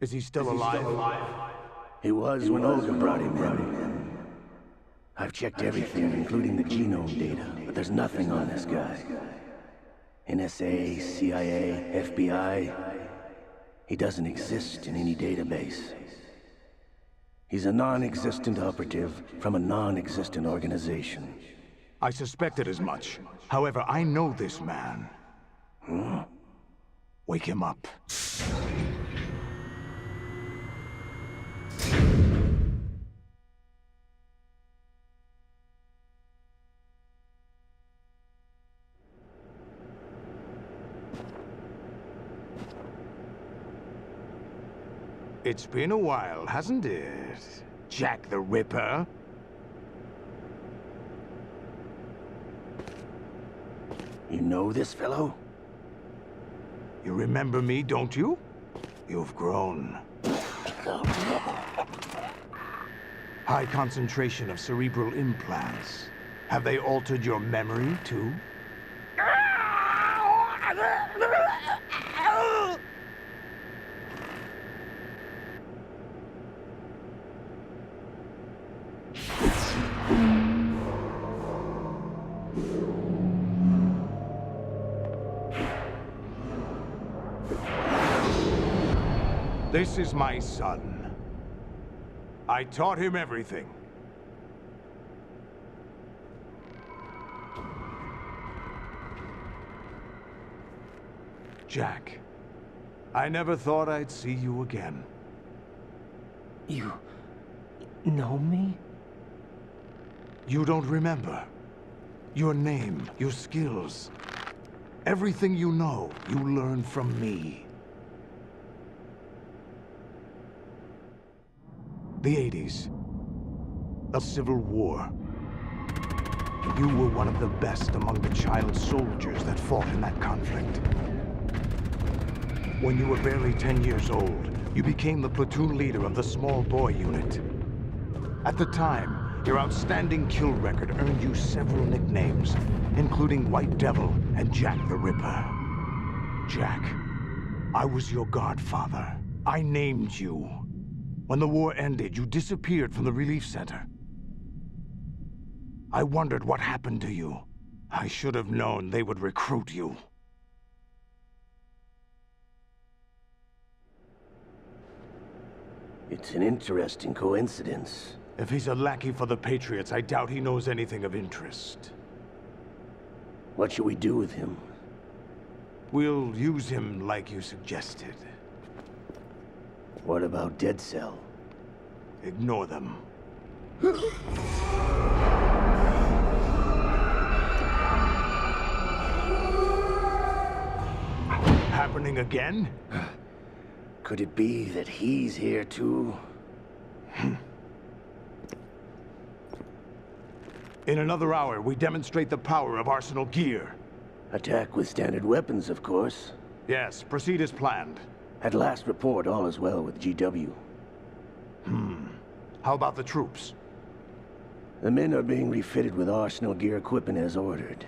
Is he still alive? He was when Olga brought him in. I've checked everything, including the genome data, but there's nothing on this guy. NSA, CIA, FBI. He doesn't exist in any database. He's a non-existent operative from a non-existent organization. I suspected as much. However, I know this man. Wake him up. It's been a while, hasn't it, Jack the Ripper? You know this fellow? You remember me, don't you? You've grown. High concentration of cerebral implants. Have they altered your memory, too? This is my son. I taught him everything. Jack, I never thought I'd see you again. You know me? You don't remember. Your name, your skills. Everything you know, you learned from me. The 80s. A civil war. You were one of the best among the child soldiers that fought in that conflict. When you were barely 10 years old, you became the platoon leader of the small boy unit. At the time, your outstanding kill record earned you several nicknames, including White Devil and Jack the Ripper. Jack, I was your godfather. I named you. When the war ended, you disappeared from the relief center. I wondered what happened to you. I should have known they would recruit you. It's an interesting coincidence. If he's a lackey for the Patriots, I doubt he knows anything of interest. What should we do with him? We'll use him like you suggested. What about Dead Cell? Ignore them. Happening again? Could it be that he's here too? In another hour, we demonstrate the power of Arsenal gear. Attack with standard weapons, of course. Yes, proceed as planned. At last report, all is well with GW. How about the troops? The men are being refitted with Arsenal gear equipment as ordered.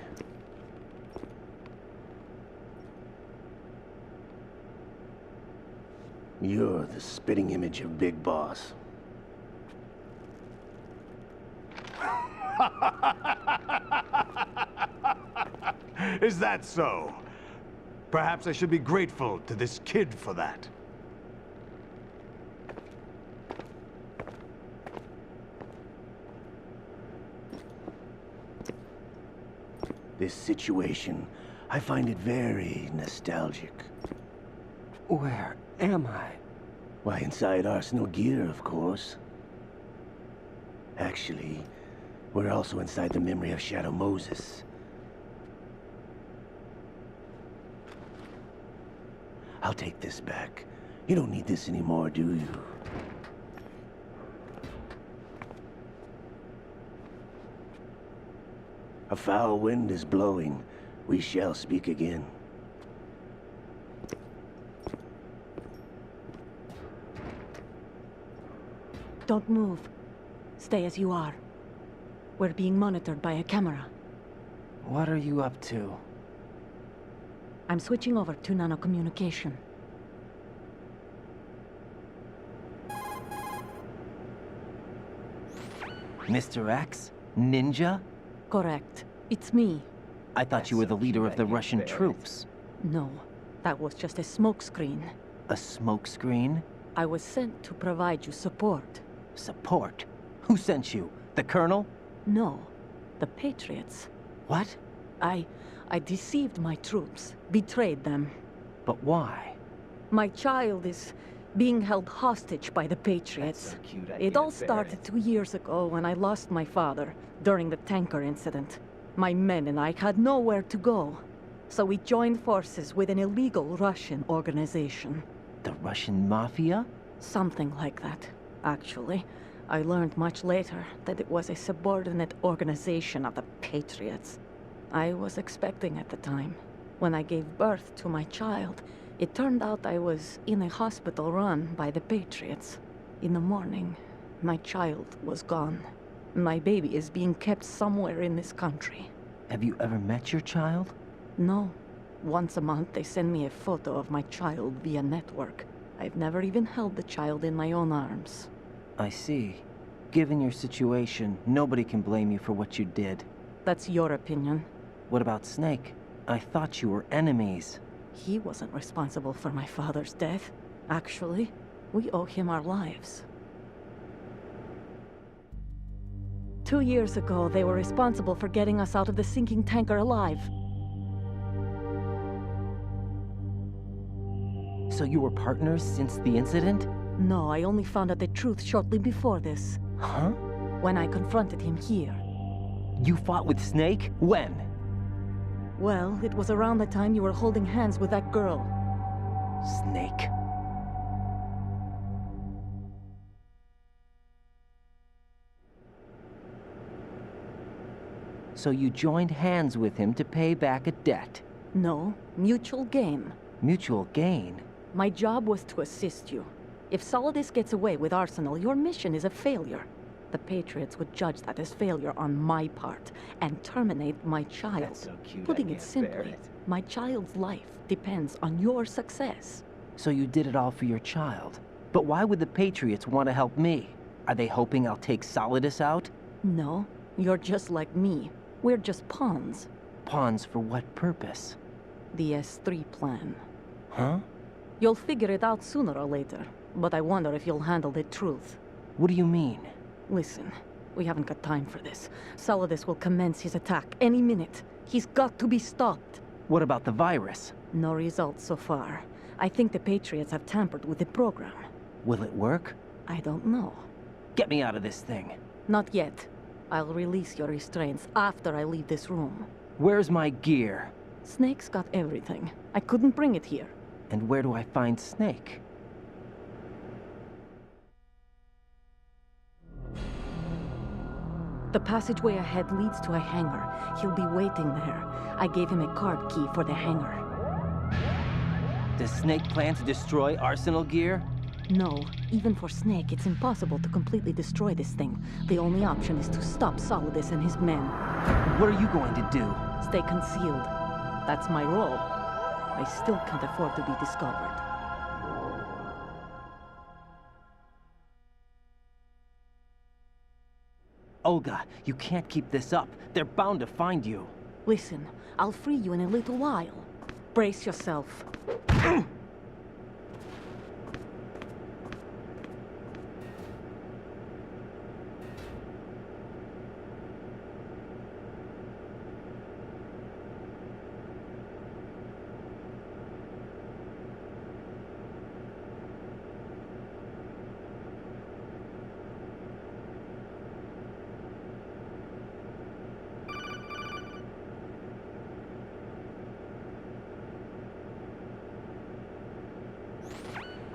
You're the spitting image of Big Boss. Is that so? Perhaps I should be grateful to this kid for that. This situation, I find it very nostalgic. Where am I? Why, inside Arsenal gear, of course. Actually, we're also inside the memory of Shadow Moses. I'll take this back. You don't need this anymore, do you? A foul wind is blowing. We shall speak again. Don't move. Stay as you are. We're being monitored by a camera. What are you up to? I'm switching over to nanocommunication. Mr. X? Ninja? Correct. It's me. I thought you were the leader of the Russian troops. No, that was just a smokescreen. A smokescreen? I was sent to provide you support. Support? Who sent you? The Colonel? No, the Patriots. What? I deceived my troops, betrayed them. But why? My child is being held hostage by the Patriots. It all started 2 years ago when I lost my father during the tanker incident. My men and I had nowhere to go, so we joined forces with an illegal Russian organization. The Russian Mafia? Something like that, actually. I learned much later that it was a subordinate organization of the Patriots. I was expecting at the time. When I gave birth to my child, it turned out I was in a hospital run by the Patriots. In the morning, my child was gone. My baby is being kept somewhere in this country. Have you ever met your child? No. Once a month, they send me a photo of my child via network. I've never even held the child in my own arms. I see. Given your situation, nobody can blame you for what you did. That's your opinion. What about Snake? I thought you were enemies. He wasn't responsible for my father's death. Actually, we owe him our lives. 2 years ago, they were responsible for getting us out of the sinking tanker alive. So you were partners since the incident? No, I only found out the truth shortly before this. Huh? When I confronted him here. You fought with Snake? When? Well, it was around the time you were holding hands with that girl. Snake. So you joined hands with him to pay back a debt? No, mutual gain. Mutual gain? My job was to assist you. If Solidus gets away with Arsenal, your mission is a failure. The Patriots would judge that as failure on my part and terminate my child. That's so cute, Putting I it can't bear simply, it. my child's life depends on your success. So you did it all for your child. But why would the Patriots want to help me? Are they hoping I'll take Solidus out? No, you're just like me. We're just pawns. Pawns for what purpose? The S3 plan. Huh? You'll figure it out sooner or later, but I wonder if you'll handle the truth. What do you mean? Listen, we haven't got time for this. Solidus will commence his attack any minute. He's got to be stopped. What about the virus? No results so far. I think the Patriots have tampered with the program. Will it work? I don't know. Get me out of this thing. Not yet. I'll release your restraints after I leave this room. Where's my gear? Snake's got everything. I couldn't bring it here. And where do I find Snake? The passageway ahead leads to a hangar. He'll be waiting there. I gave him a card key for the hangar. Does Snake plan to destroy Arsenal gear? No, even for Snake, it's impossible to completely destroy this thing. The only option is to stop Solidus and his men. What are you going to do? Stay concealed. That's my role. I still can't afford to be discovered. Olga, you can't keep this up. They're bound to find you. Listen, I'll free you in a little while. Brace yourself.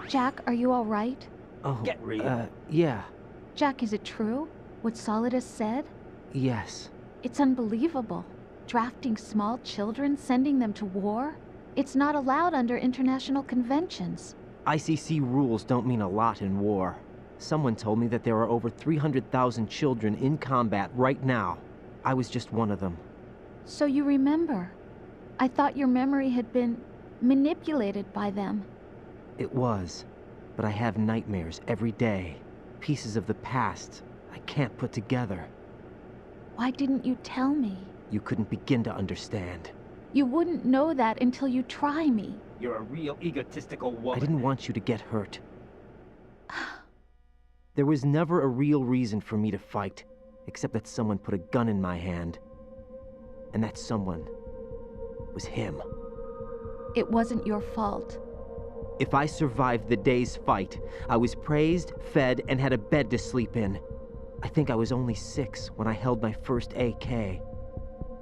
Jack, are you all right? Oh, Get real. Yeah. Jack, is it true? What Solidus said? Yes. It's unbelievable. Drafting small children, sending them to war? It's not allowed under international conventions. ICC rules don't mean a lot in war. Someone told me that there are over 300,000 children in combat right now. I was just one of them. So you remember. I thought your memory had been manipulated by them. It was. But I have nightmares every day. Pieces of the past. I can't put together. Why didn't you tell me? You couldn't begin to understand. You wouldn't know that until you try me. You're a real egotistical woman. I didn't want you to get hurt. There was never a real reason for me to fight, except that someone put a gun in my hand. And that someone was him. It wasn't your fault. If I survived the day's fight, I was praised, fed, and had a bed to sleep in. I think I was only 6 when I held my first AK.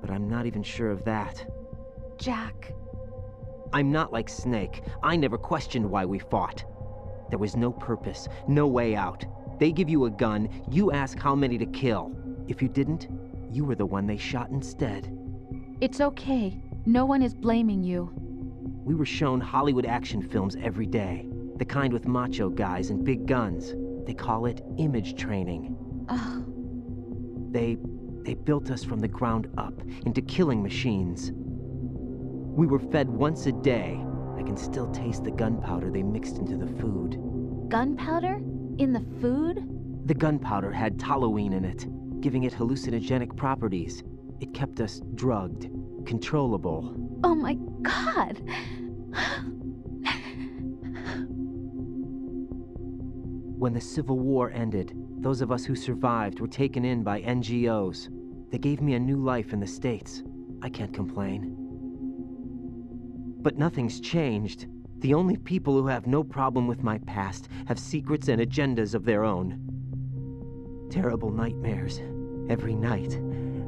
But I'm not even sure of that. Jack. I'm not like Snake. I never questioned why we fought. There was no purpose, no way out. They give you a gun, you ask how many to kill. If you didn't, you were the one they shot instead. It's okay. No one is blaming you. We were shown Hollywood action films every day. The kind with macho guys and big guns. They call it image training. Ugh. They built us from the ground up into killing machines. We were fed once a day. I can still taste the gunpowder they mixed into the food. Gunpowder? In the food? The gunpowder had toluene in it, giving it hallucinogenic properties. It kept us drugged, controllable. Oh my God! When the Civil War ended, those of us who survived were taken in by NGOs. They gave me a new life in the States. I can't complain. But nothing's changed. The only people who have no problem with my past have secrets and agendas of their own. Terrible nightmares. Every night.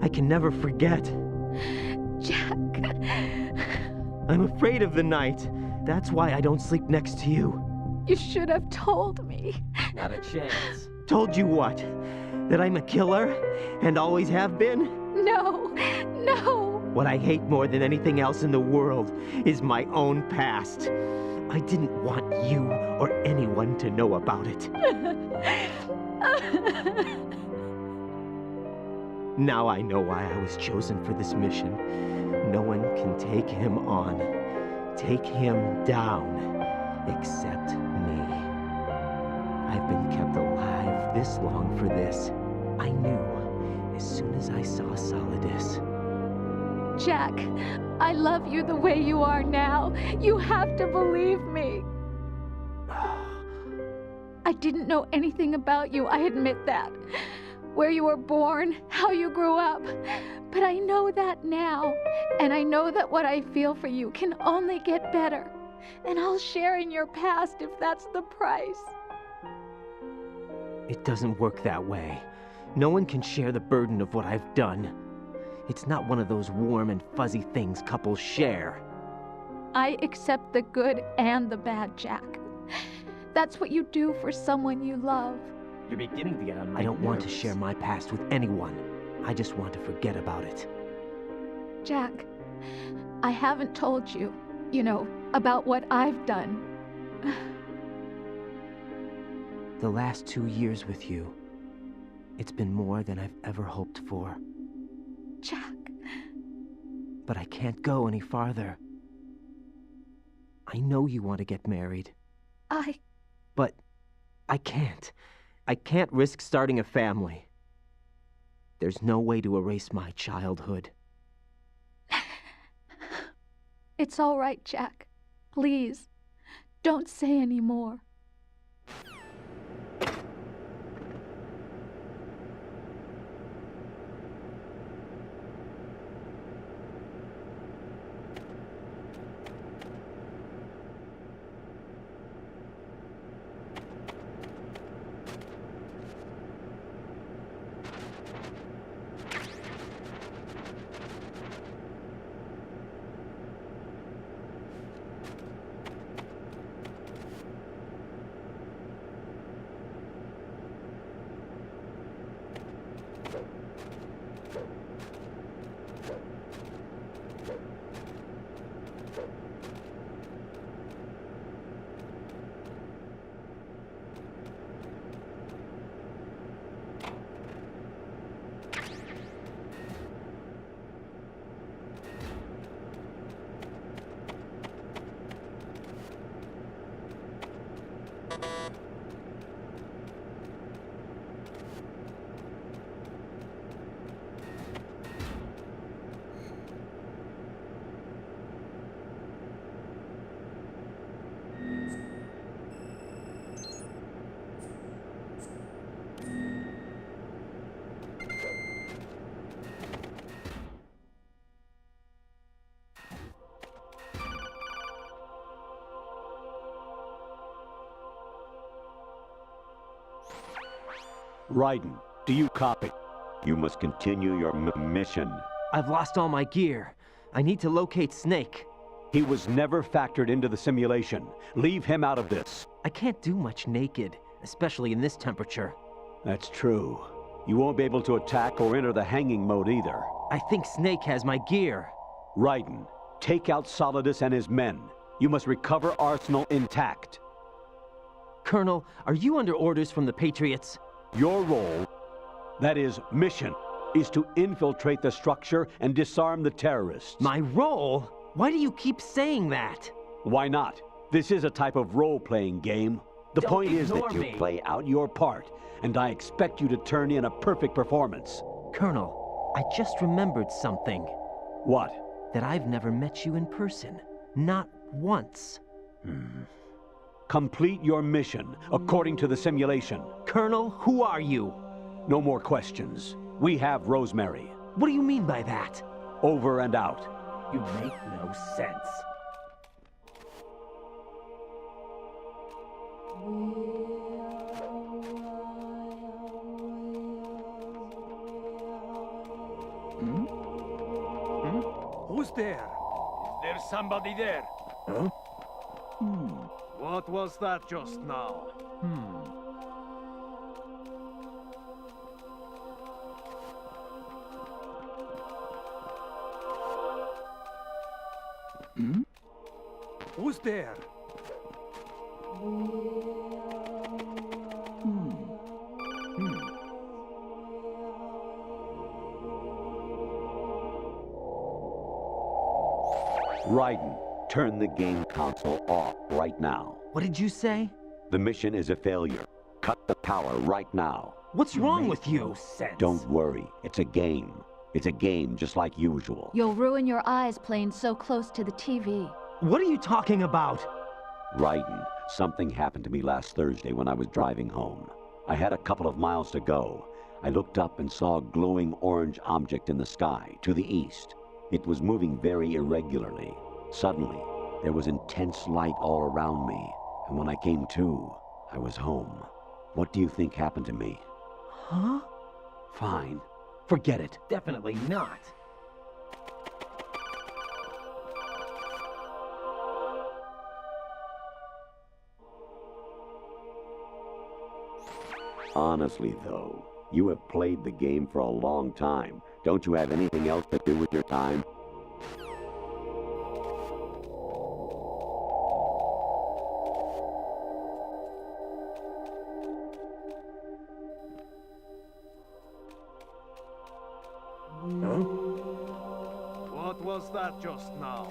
I can never forget. Jack. I'm afraid of the night. That's why I don't sleep next to you. You should have told me. Not a chance. Told you what? That I'm a killer? And always have been? No. No. What I hate more than anything else in the world is my own past. I didn't want you or anyone to know about it. Now I know why I was chosen for this mission. No one can take him on, take him down, except me. I've been kept alive this long for this. I knew as soon as I saw Solidus. Jack, I love you the way you are now. You have to believe me. I didn't know anything about you, I admit that. Where you were born, how you grew up. But I know that now. And I know that what I feel for you can only get better. And I'll share in your past if that's the price. It doesn't work that way. No one can share the burden of what I've done. It's not one of those warm and fuzzy things couples share. I accept the good and the bad, Jack. That's what you do for someone you love. You're beginning to get on my I don't want to nerves. share my past with anyone. I just want to forget about it. Jack, I haven't told you, about what I've done. The last 2 years with you, it's been more than I've ever hoped for. Jack. But I can't go any farther. I know you want to get married. But I can't. I can't risk starting a family. There's no way to erase my childhood. It's all right, Jack. Please, don't say any more. Raiden, do you copy? You must continue your mission. I've lost all my gear. I need to locate Snake. He was never factored into the simulation. Leave him out of this. I can't do much naked, especially in this temperature. That's true. You won't be able to attack or enter the hanging mode either. I think Snake has my gear. Raiden, take out Solidus and his men. You must recover Arsenal intact. Colonel, are you under orders from the Patriots? Your role, that is, mission, is to infiltrate the structure and disarm the terrorists. My role? Why do you keep saying that? Why not? This is a type of role-playing game. The Don't point is that ignore you me. play out your part, and I expect you to turn in a perfect performance. Colonel, I just remembered something. What? That I've never met you in person. Not once. Complete your mission, according to the simulation. Colonel, who are you? No more questions. We have Rosemary. What do you mean by that? Over and out. You make no sense. Who's there? Is there somebody there? Huh? What was that just now? Who's there? Raiden, turn the game console off right now. What did you say? The mission is a failure. Cut the power right now. What's wrong with you? No sense. Don't worry, it's a game. It's a game just like usual. You'll ruin your eyes playing so close to the TV. What are you talking about? Raiden, something happened to me last Thursday when I was driving home. I had a couple of miles to go. I looked up and saw a glowing orange object in the sky, to the east. It was moving very irregularly. Suddenly, there was intense light all around me, and when I came to, I was home. What do you think happened to me? Huh? Fine. Forget it. Definitely not. Honestly, though, you have played the game for a long time. Don't you have anything else to do with your time? What was that just now?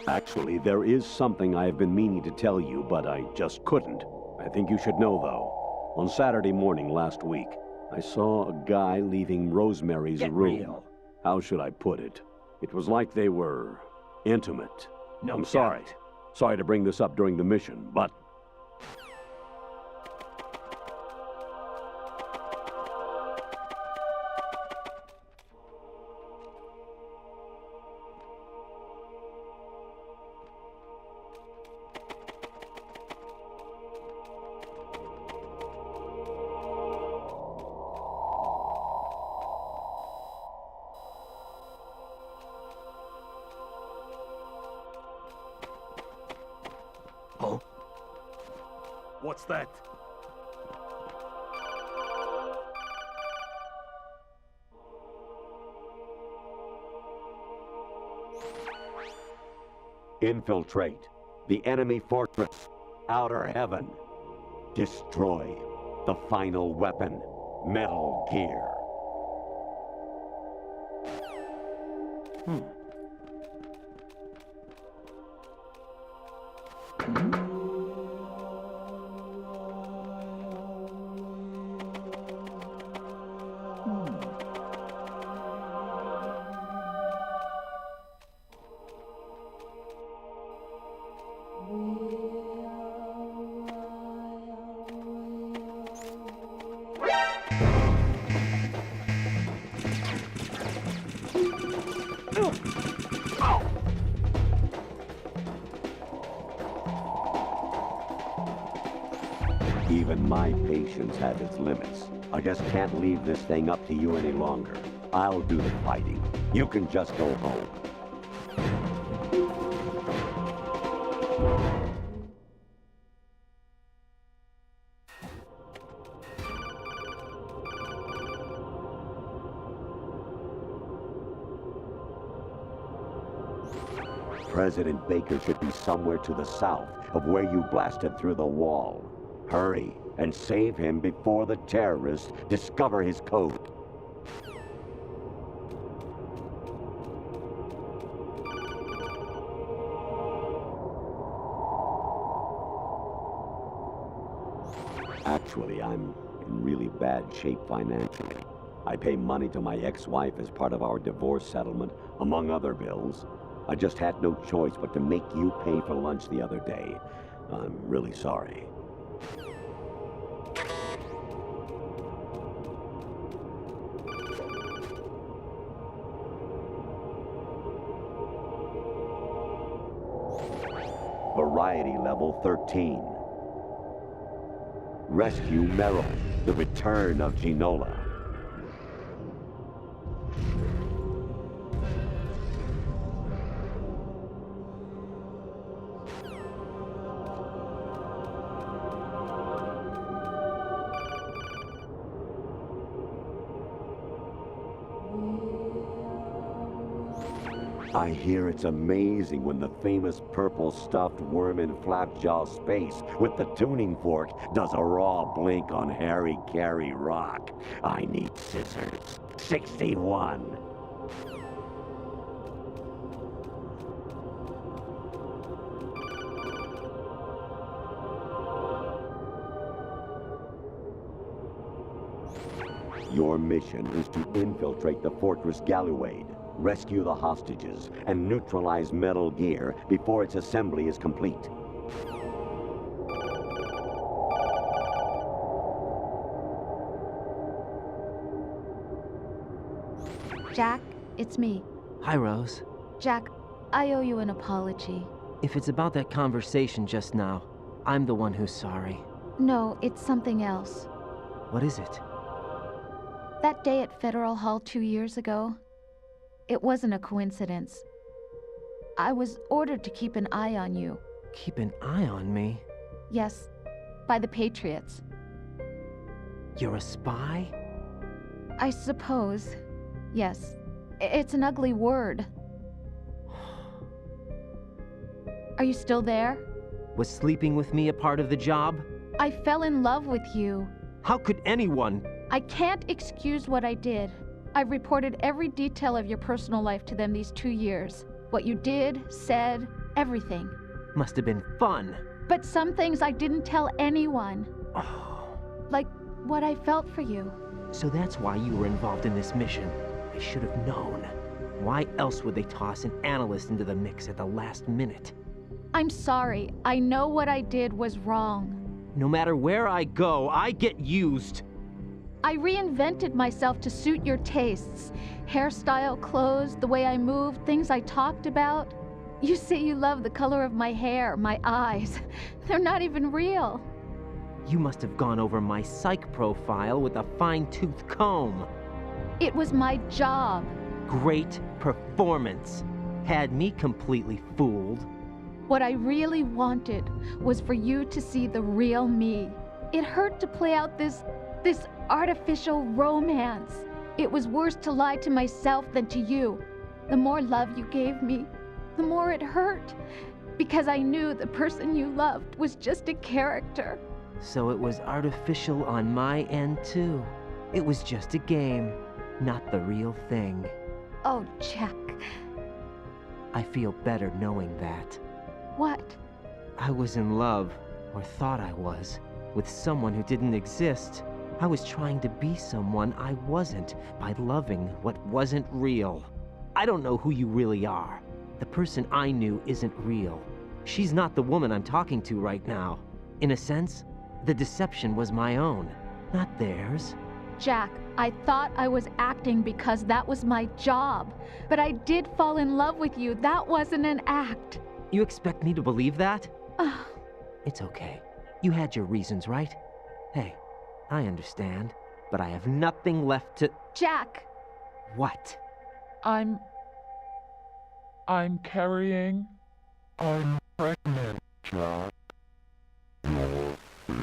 Actually, there is something I have been meaning to tell you, but I just couldn't. I think you should know, though. On Saturday morning last week, I saw a guy leaving Rosemary's Get room. real. How should I put it? It was like they were intimate. No I'm sorry. doubt. Sorry to bring this up during the mission, but What's that? Infiltrate the enemy fortress, outer heaven. Destroy the final weapon. Metal Gear. Even my patience has its limits. I just can't leave this thing up to you any longer. I'll do the fighting. You can just go home. President Baker should be somewhere to the south of where you blasted through the wall. Hurry and save him before the terrorists discover his code. Actually, I'm in really bad shape financially. I pay money to my ex-wife as part of our divorce settlement, among other bills. I just had no choice but to make you pay for lunch the other day. I'm really sorry. Variety level 13. Rescue Merrill, the return of Ginola. I hear it's amazing when the famous purple stuffed worm in Flapjaw space with the tuning fork does a raw blink on Harry Carey rock. I need scissors. 61. Your mission is to infiltrate the Fortress Galluade, rescue the hostages, and neutralize Metal Gear before its assembly is complete. Jack, it's me. Hi, Rose. Jack, I owe you an apology. If it's about that conversation just now, I'm the one who's sorry. No, it's something else. What is it? That day at Federal Hall 2 years ago, it wasn't a coincidence. I was ordered to keep an eye on you. Keep an eye on me? Yes, by the Patriots. You're a spy? I suppose. Yes. It's an ugly word. Are you still there? Was sleeping with me a part of the job? I fell in love with you. How could anyone? I can't excuse what I did. I've reported every detail of your personal life to them these 2 years. What you did, said, everything. Must have been fun. But some things I didn't tell anyone. Oh. Like what I felt for you. So that's why you were involved in this mission. I should have known. Why else would they toss an analyst into the mix at the last minute? I'm sorry. I know what I did was wrong. No matter where I go, I get used. I reinvented myself to suit your tastes. Hairstyle, clothes, the way I moved, things I talked about. You say you love the color of my hair, my eyes. They're not even real. You must have gone over my psych profile with a fine-tooth comb. It was my job. Great performance. Had me completely fooled. What I really wanted was for you to see the real me. It hurt to play out this artificial romance. It was worse to lie to myself than to you. The more love you gave me, the more it hurt. Because I knew the person you loved was just a character. So it was artificial on my end, too. It was just a game, not the real thing. Oh, Jack. I feel better knowing that. What? I was in love, or thought I was, with someone who didn't exist. I was trying to be someone I wasn't by loving what wasn't real. I don't know who you really are. The person I knew isn't real. She's not the woman I'm talking to right now. In a sense, the deception was my own, not theirs. Jack, I thought I was acting because that was my job. But I did fall in love with you. That wasn't an act. You expect me to believe that? It's okay. You had your reasons, right? Hey, I understand, but I have nothing left to... Jack! What? I'm carrying... I'm pregnant, Jack.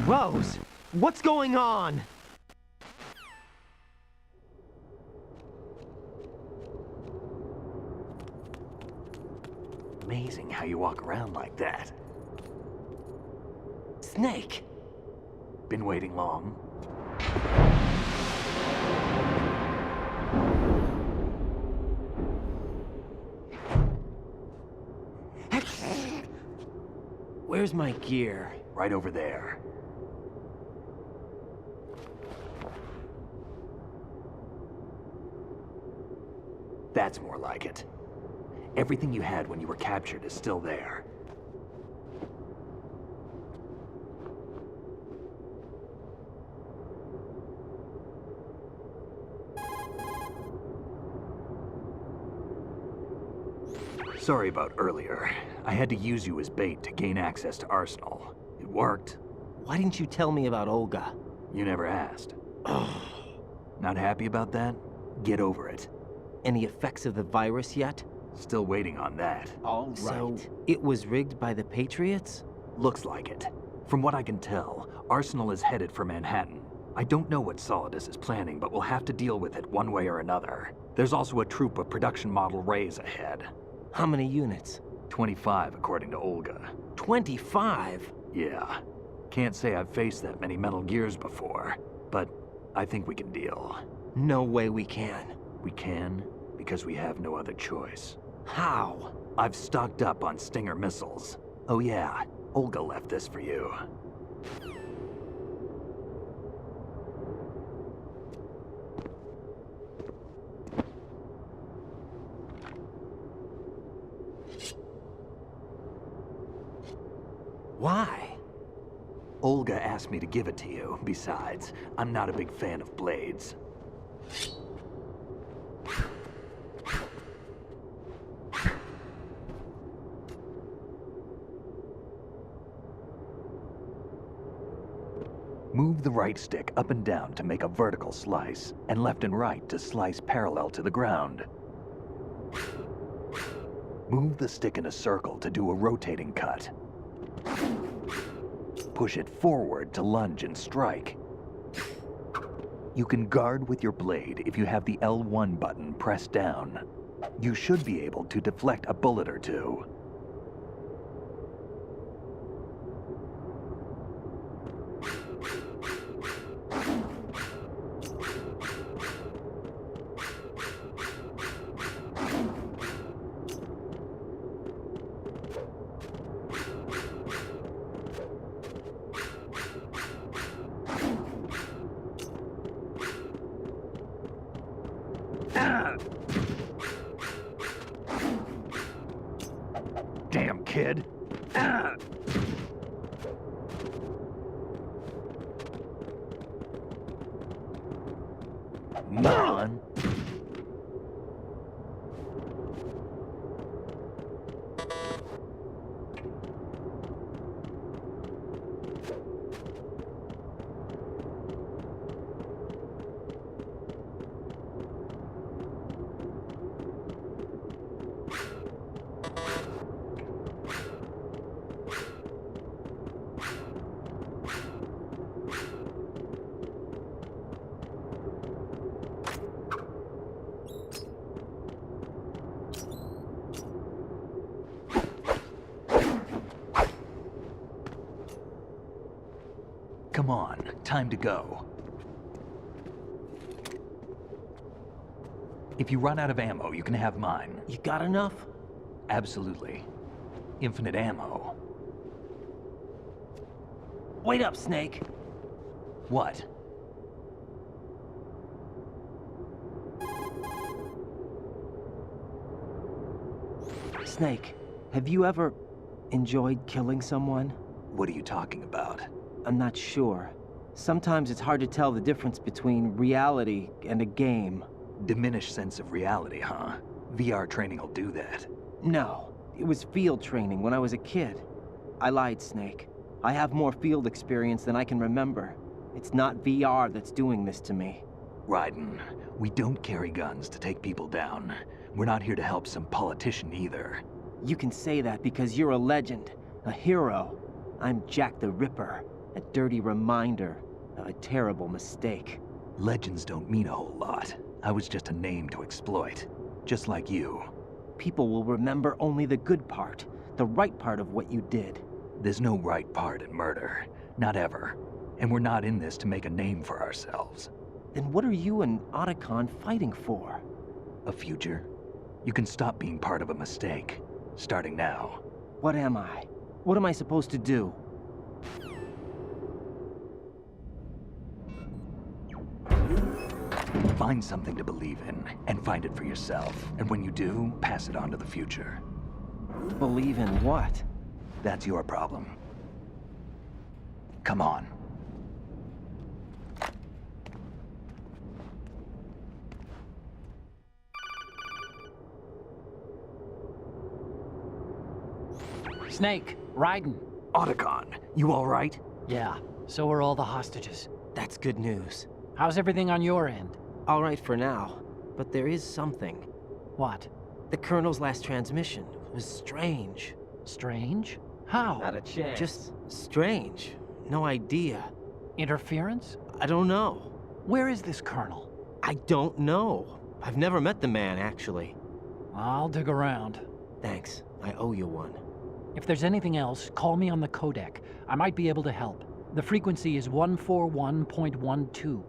Rose! What's going on? Amazing how you walk around like that. Snake! Been waiting long? Where's my gear? Right over there. That's more like it. Everything you had when you were captured is still there. Sorry about earlier. I had to use you as bait to gain access to Arsenal. It worked. Why didn't you tell me about Olga? You never asked. Not happy about that? Get over it. Any effects of the virus yet? Still waiting on that. All right. So, it was rigged by the Patriots? Looks like it. From what I can tell, Arsenal is headed for Manhattan. I don't know what Solidus is planning, but we'll have to deal with it one way or another. There's also a troop of production model Rays ahead. How many units? 25, according to Olga. 25? Yeah. Can't say I've faced that many Metal Gears before, but I think we can deal. No way we can. We can, because we have no other choice. How? I've stocked up on Stinger missiles. Oh yeah, Olga left this for you. Why? Olga asked me to give it to you. Besides, I'm not a big fan of blades. Move the right stick up and down to make a vertical slice, and left and right to slice parallel to the ground. Move the stick in a circle to do a rotating cut. Push it forward to lunge and strike. You can guard with your blade if you have the L1 button pressed down. You should be able to deflect a bullet or two. Damn kid. Moron. Come on, time to go. If you run out of ammo, you can have mine. You got enough? Absolutely. Infinite ammo. Wait up, Snake. What? Snake, have you ever enjoyed killing someone? What are you talking about? I'm not sure. Sometimes it's hard to tell the difference between reality and a game. Diminished sense of reality, huh? VR training will do that. No, it was field training when I was a kid. I lied, Snake. I have more field experience than I can remember. It's not VR that's doing this to me. Raiden, we don't carry guns to take people down. We're not here to help some politician either. You can say that because you're a legend, a hero. I'm Jack the Ripper, a dirty reminder of a terrible mistake. Legends don't mean a whole lot. I was just a name to exploit, just like you. People will remember only the good part, the right part of what you did. There's no right part in murder, not ever. And we're not in this to make a name for ourselves. Then what are you and Otacon fighting for? A future? You can stop being part of a mistake, starting now. What am I? What am I supposed to do? Find something to believe in, and find it for yourself. And when you do, pass it on to the future. Believe in what? That's your problem. Come on. Snake, Raiden. Otacon, you all right? Yeah, so are all the hostages. That's good news. How's everything on your end? All right for now, but there is something. What? The Colonel's last transmission was strange. Strange? How? Not a chance. Just strange. No idea. Interference? I don't know. Where is this Colonel? I don't know. I've never met the man, actually. I'll dig around. Thanks. I owe you one. If there's anything else, call me on the codec. I might be able to help. The frequency is 141.12.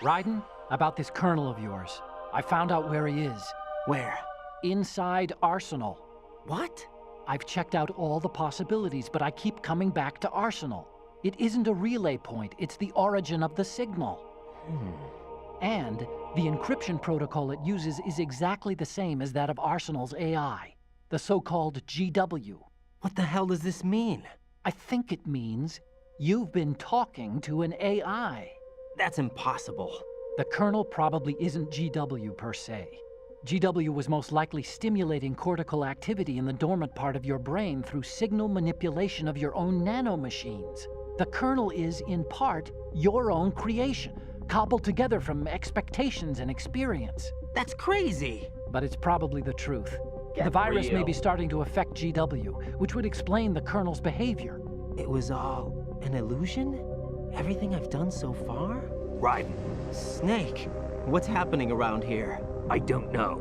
Raiden, about this Colonel of yours. I found out where he is. Where? Inside Arsenal. What? I've checked out all the possibilities, but I keep coming back to Arsenal. It isn't a relay point, it's the origin of the signal. And the encryption protocol it uses is exactly the same as that of Arsenal's AI, the so-called GW. What the hell does this mean? I think it means you've been talking to an AI. That's impossible. The kernel probably isn't GW per se. GW was most likely stimulating cortical activity in the dormant part of your brain through signal manipulation of your own nanomachines. The kernel is, in part, your own creation, cobbled together from expectations and experience. That's crazy. But it's probably the truth. Get the virus may real. be starting to affect GW, which would explain the kernel's behavior. It was all an illusion? Everything I've done so far? Raiden, Snake, what's happening around here? I don't know.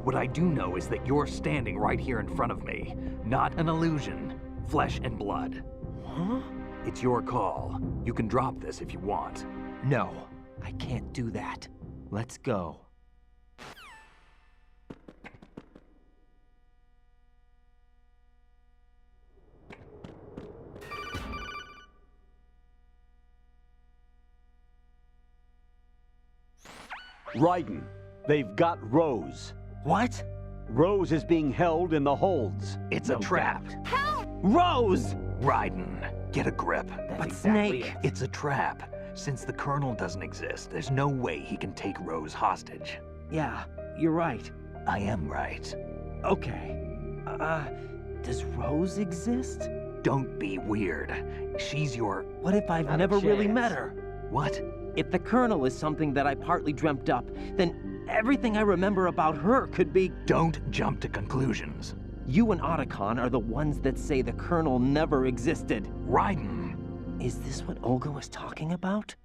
What I do know is that you're standing right here in front of me. Not an illusion. Flesh and blood. Huh? It's your call. You can drop this if you want. No, I can't do that. Let's go. Raiden, they've got Rose. What? Rose is being held in the holds. It's a trap. Rose! Raiden, get a grip. But exactly Snake... It's a trap. Since the Colonel doesn't exist, there's no way he can take Rose hostage. Yeah, you're right. I am right. Okay. Does Rose exist? Don't be weird. She's your... What if I've Not a never really chance. met her? What? If the Colonel is something that I partly dreamt up, then everything I remember about her could be... Don't jump to conclusions. You and Otacon are the ones that say the Colonel never existed. Raiden! Is this what Olga was talking about?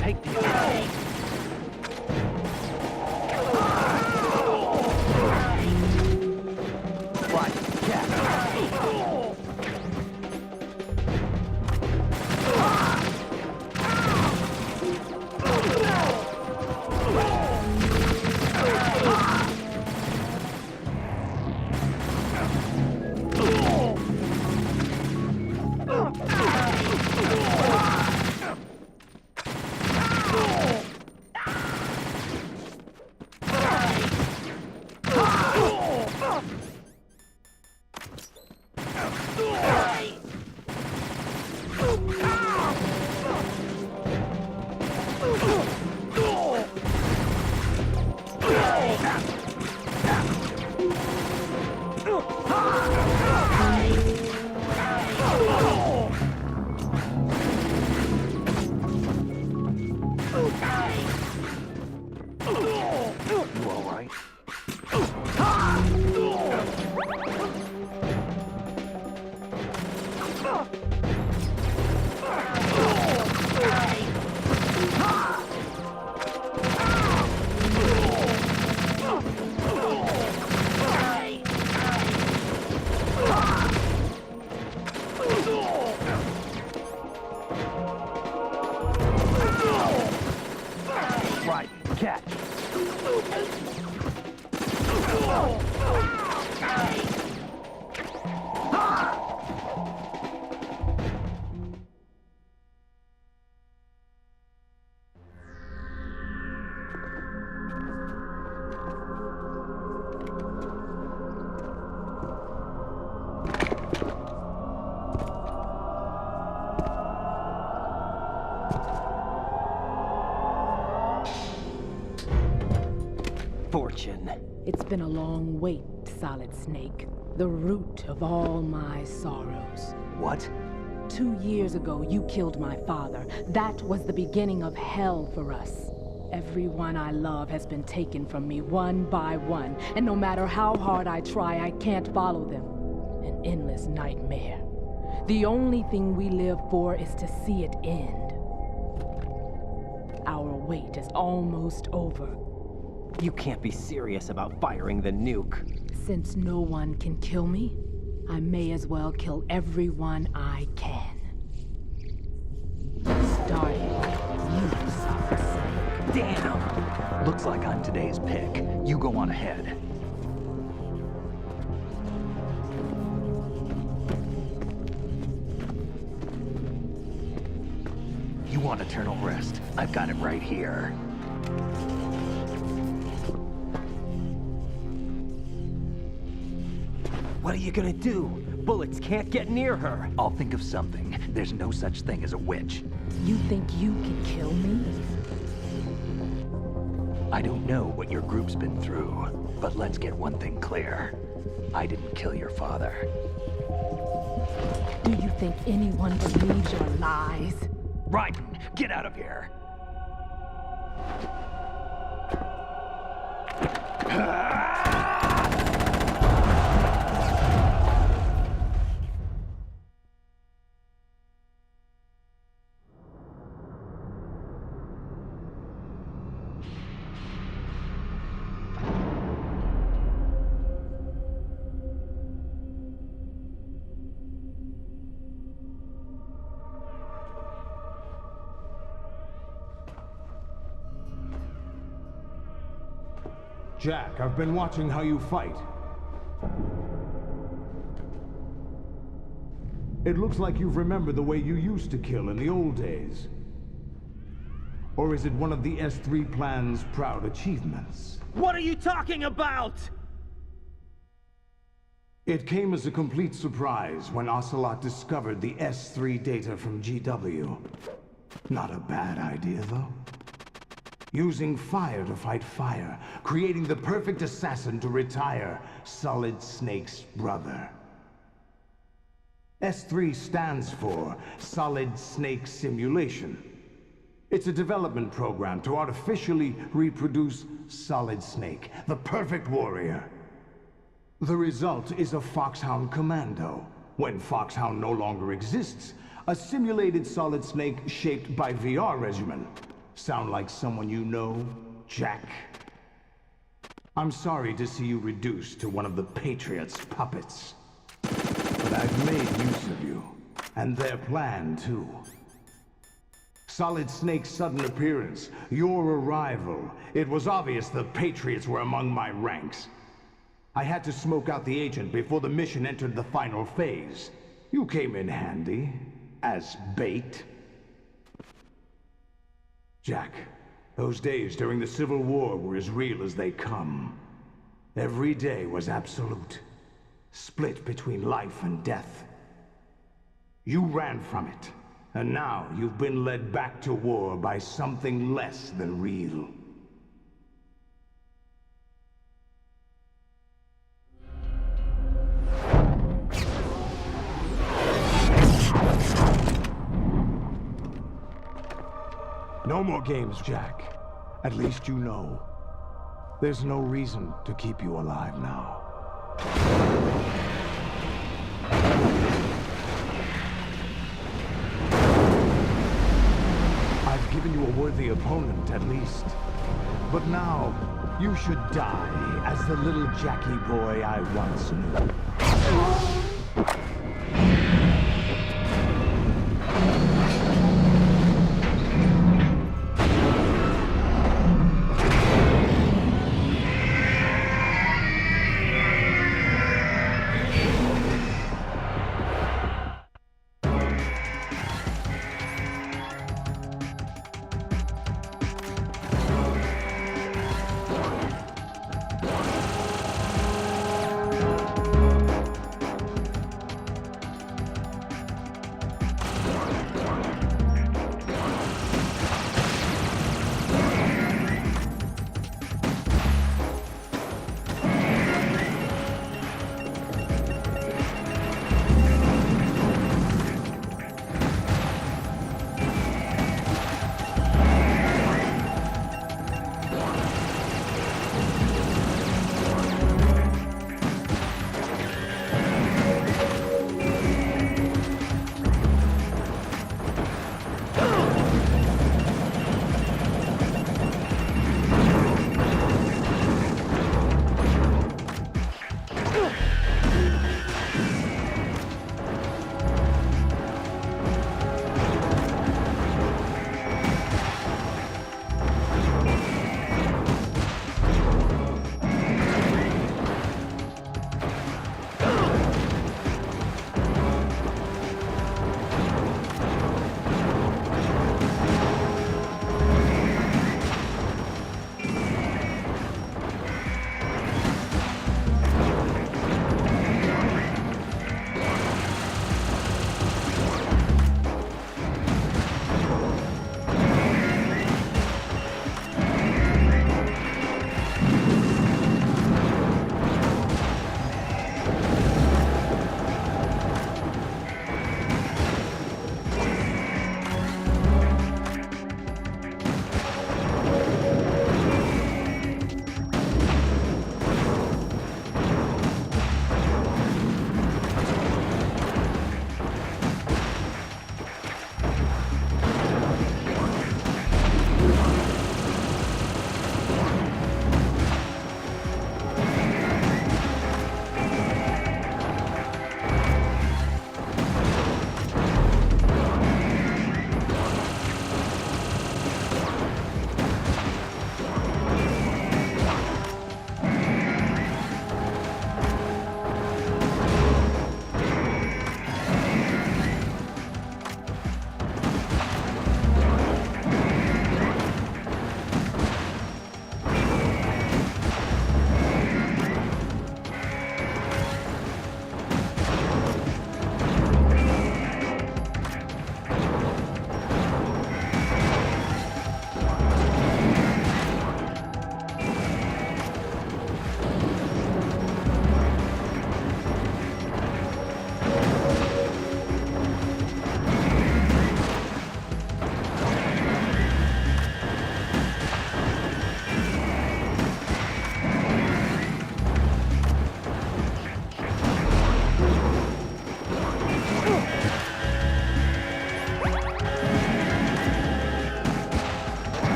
Take the Fortune. It's been a long wait, Solid Snake. The root of all my sorrows. What? 2 years ago, you killed my father. That was the beginning of hell for us. Everyone I love has been taken from me one by one, and no matter how hard I try, I can't follow them. An endless nightmare. The only thing we live for is to see it end. Our wait is almost over. You can't be serious about firing the nuke. Since no one can kill me, I may as well kill everyone I can. Starting with you, Solid Snake. Damn! Looks like I'm today's pick. You go on ahead. You want eternal rest? I've got it right here. What are you gonna do? Bullets can't get near her. I'll think of something. There's no such thing as a witch. You think you can kill me? I don't know what your group's been through, but let's get one thing clear. I didn't kill your father. Do you think anyone believes your lies? Raiden, get out of here! Jack, I've been watching how you fight. It looks like you've remembered the way you used to kill in the old days. Or is it one of the S3 plan's proud achievements? What are you talking about? It came as a complete surprise when Ocelot discovered the S3 data from GW. Not a bad idea, though. Using fire to fight fire, creating the perfect assassin to retire Solid Snake's brother. S3 stands for Solid Snake Simulation. It's a development program to artificially reproduce Solid Snake, the perfect warrior. The result is a Foxhound Commando. When Foxhound no longer exists, a simulated Solid Snake shaped by VR regimen. Sound like someone you know, Jack? I'm sorry to see you reduced to one of the Patriots' puppets. But I've made use of you, and their plan too. Solid Snake's sudden appearance, your arrival, it was obvious the Patriots were among my ranks. I had to smoke out the agent before the mission entered the final phase. You came in handy, as bait. Jack, those days during the Civil War were as real as they come. Every day was absolute, split between life and death. You ran from it, and now you've been led back to war by something less than real. No more games, Jack. At least you know. There's no reason to keep you alive now. I've given you a worthy opponent, at least. But now, you should die as the little Jackie boy I once knew.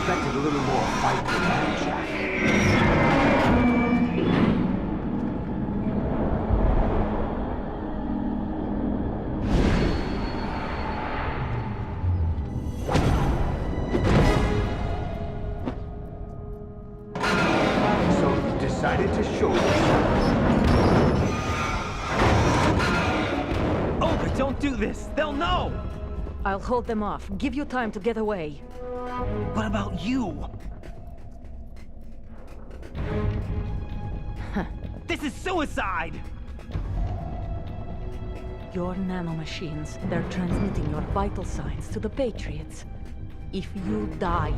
expected a little more fight than that, Jack. So you decided to show yourself. Oh, but don't do this! They'll know! I'll hold them off. Give you time to get away. What about you? This is suicide! Your nanomachines, they're transmitting your vital signs to the Patriots. If you die,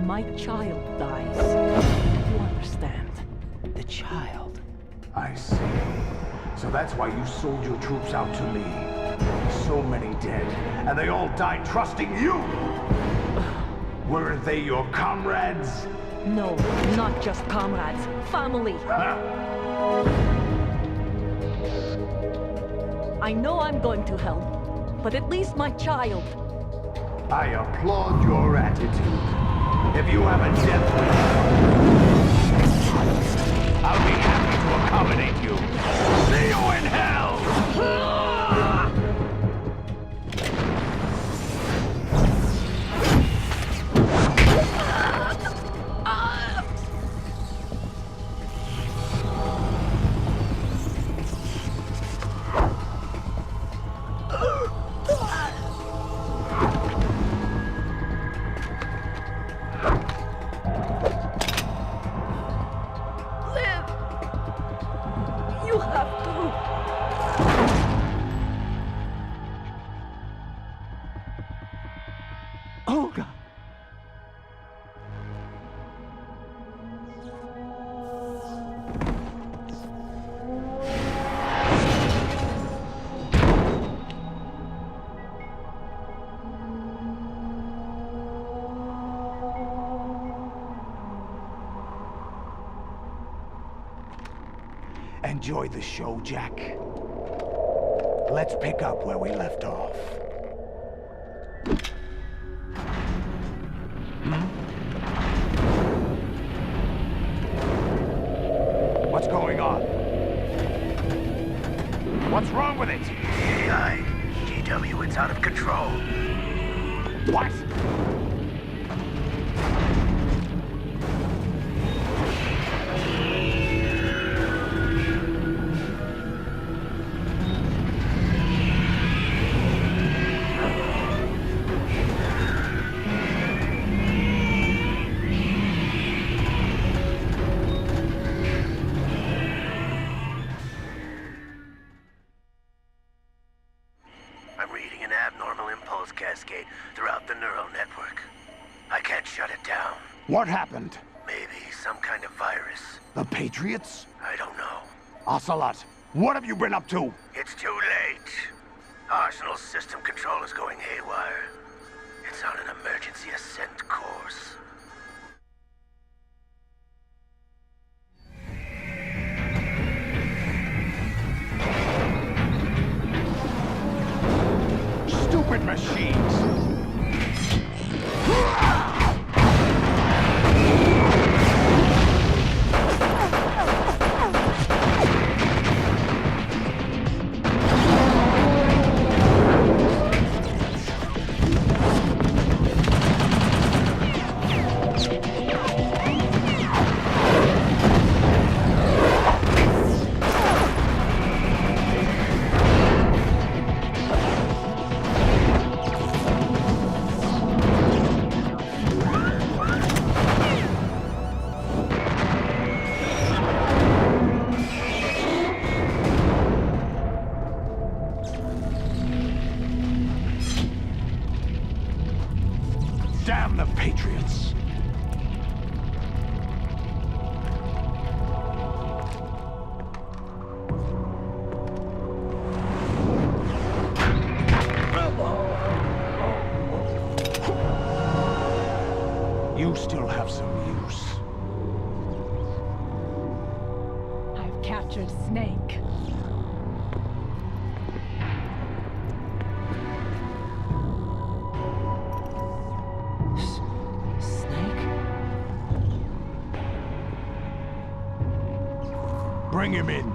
my child dies. You understand? The child. I see. So that's why you sold your troops out to me. So many dead, and they all died trusting you! Weren't they your comrades? No, not just comrades. Family. I know I'm going to hell, but at least my child. I applaud your attitude. If you have a death wish, I'll be happy to accommodate you. See you in hell! Enjoy the show, Jack. Let's pick up where we left off. What's going on? What's wrong with it? AI, GW, it's out of control. What? I'm reading an abnormal impulse cascade throughout the neural network. I can't shut it down. What happened? Maybe some kind of virus. The Patriots? I don't know. Ocelot, what have you been up to? It's too late. Arsenal's system control is going haywire. It's on an emergency ascent course. Stupid machines! Damn the Patriots! You still have some use. I've captured Snake. Bring him in.